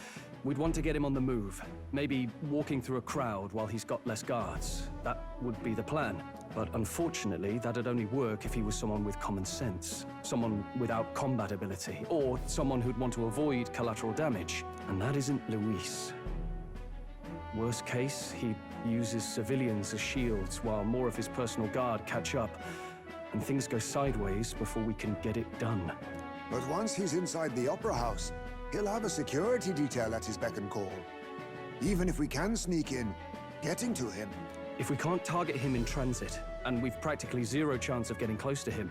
we'd want to get him on the move. Maybe walking through a crowd while he's got less guards. That would be the plan. But unfortunately, that'd only work if he was someone with common sense. Someone without combat ability. Or someone who'd want to avoid collateral damage. And that isn't Luis. Worst case, he uses civilians as shields while more of his personal guard catch up. And things go sideways before we can get it done. But once he's inside the Opera House, he'll have a security detail at his beck and call. Even if we can sneak in, getting to him. If we can't target him in transit, and we've practically zero chance of getting close to him,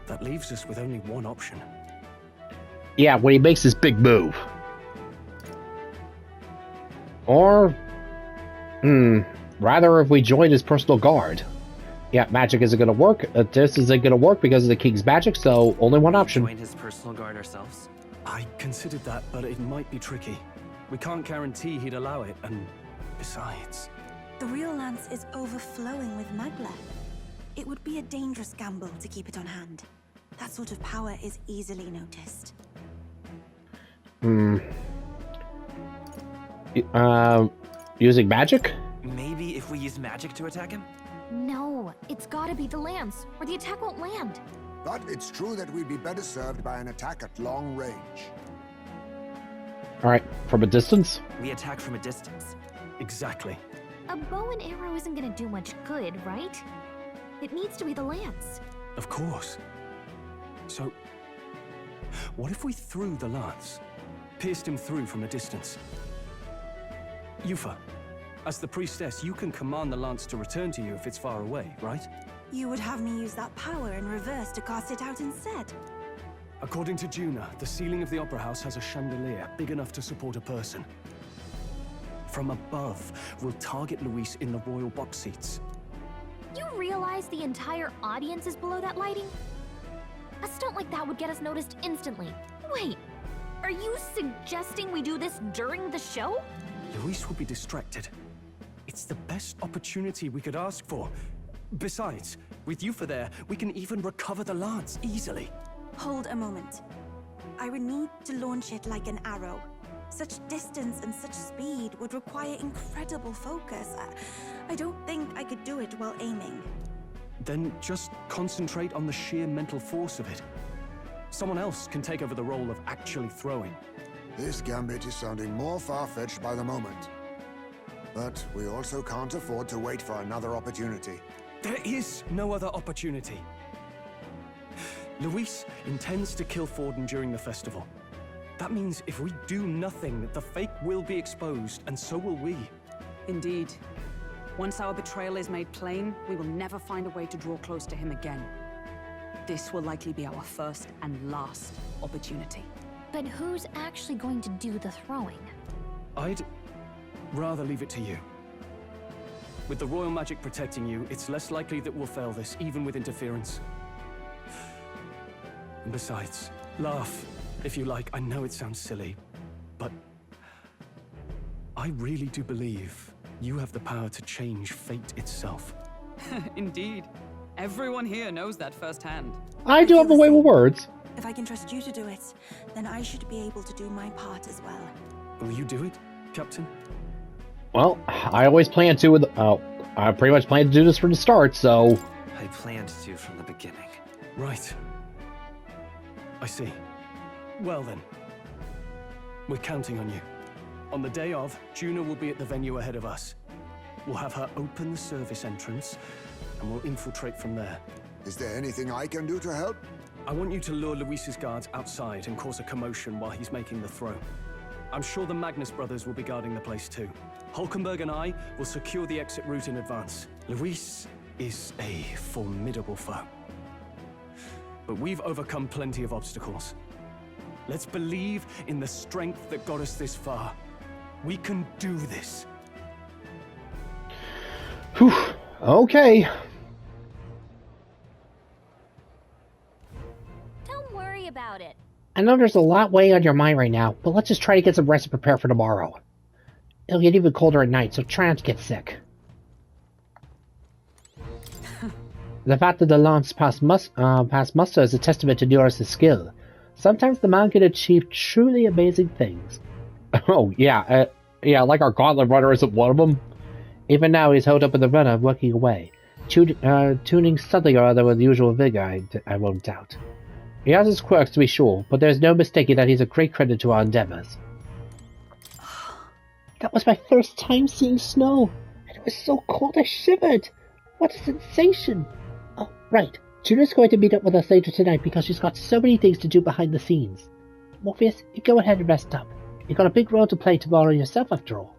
that leaves us with only one option. Yeah, when he makes his big move. Or, rather if we join his personal guard. Yeah, magic isn't going to work. This isn't going to work because of the king's magic, so only one option. Join his personal guard ourselves? I considered that, but it might be tricky. We can't guarantee he'd allow it, and besides... The real lance is overflowing with magla. It would be a dangerous gamble to keep it on hand. That sort of power is easily noticed. Using magic? Maybe if we use magic to attack him? No, it's gotta be the lance, or the attack won't land. But it's true that we'd be better served by an attack at long range. Alright, from a distance? We attack from a distance. Exactly. A bow and arrow isn't gonna do much good, right? It needs to be the lance. Of course. So, what if we threw the lance? Pierced him through from a distance? Eupha, as the priestess, you can command the lance to return to you if it's far away, right? You would have me use that power in reverse to cast it out instead. According to Juna, the ceiling of the Opera House has a chandelier big enough to support a person. From above, we'll target Luis in the royal box seats. You realize the entire audience is below that lighting? A stunt like that would get us noticed instantly. Wait, are you suggesting we do this during the show? Luis will be distracted. It's the best opportunity we could ask for. Besides, with Eupha there, we can even recover the lance easily. Hold a moment. I would need to launch it like an arrow. Such distance and such speed would require incredible focus. I don't think I could do it while aiming. Then just concentrate on the sheer mental force of it. Someone else can take over the role of actually throwing. This gambit is sounding more far-fetched by the moment. But we also can't afford to wait for another opportunity. There is no other opportunity. Luis intends to kill Forden during the festival. That means if we do nothing, the fake will be exposed, and so will we. Indeed. Once our betrayal is made plain, we will never find a way to draw close to him again. This will likely be our first and last opportunity. But who's actually going to do the throwing? I'd rather leave it to you. With the royal magic protecting you, it's less likely that we'll fail this, even with interference. And besides, laugh, if you like. I know it sounds silly, but I really do believe you have the power to change fate itself. Indeed. Everyone here knows that firsthand. I do have a way with words. If I can trust you to do it, then I should be able to do my part as well. Will you do it, Captain? Well, I always plan to with... I pretty much planned to do this from the start, so... I planned to from the beginning. Right. I see. Well then. We're counting on you. On the day of, Juno will be at the venue ahead of us. We'll have her open the service entrance, and we'll infiltrate from there. Is there anything I can do to help? I want you to lure Luis's guards outside and cause a commotion while he's making the throw. I'm sure the Magnus brothers will be guarding the place too. Hulkenberg and I will secure the exit route in advance. Luis is a formidable foe. But we've overcome plenty of obstacles. Let's believe in the strength that got us this far. We can do this. Whew. Okay. Don't worry about it. I know there's a lot weighing on your mind right now, but let's just try to get some rest and prepare for tomorrow. It'll get even colder at night, so try not to get sick. The fact that the lance passed muster is a testament to Duras' skill. Sometimes the man can achieve truly amazing things. Oh, yeah, like our gauntlet runner isn't one of them. Even now, he's held up in the runner, working away, tuning something or other with usual vigor, I won't doubt. He has his quirks, to be sure, but there's no mistaking that he's a great credit to our endeavors. That was my first time seeing snow, and it was so cold I shivered. What a sensation! Oh, right. Juno's going to meet up with us later tonight because she's got so many things to do behind the scenes. Morpheus, you go ahead and rest up. You've got a big role to play tomorrow yourself, after all.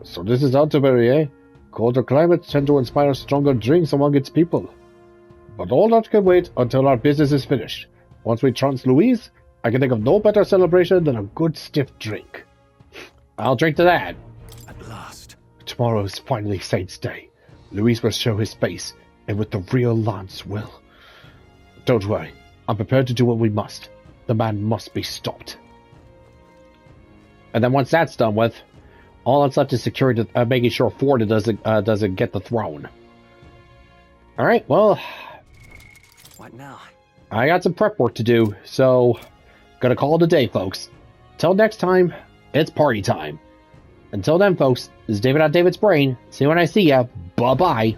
So this is Altabury, eh? Colder climates tend to inspire stronger drinks among its people. But all that can wait until our business is finished. Once we trounce Louise, I can think of no better celebration than a good stiff drink. I'll drink to that. At last. Tomorrow is finally Saint's Day. Louise will show his face, and with the real lance will. Don't worry, I'm prepared to do what we must. The man must be stopped. And then once that's done with, all that's left is securing, making sure Ford doesn't get the throne. All right, well, what now? I got some prep work to do, so gonna call it a day, folks. Till next time, it's party time. Until then, folks, this is David on David's Brain. See you when I see ya. Bye-bye.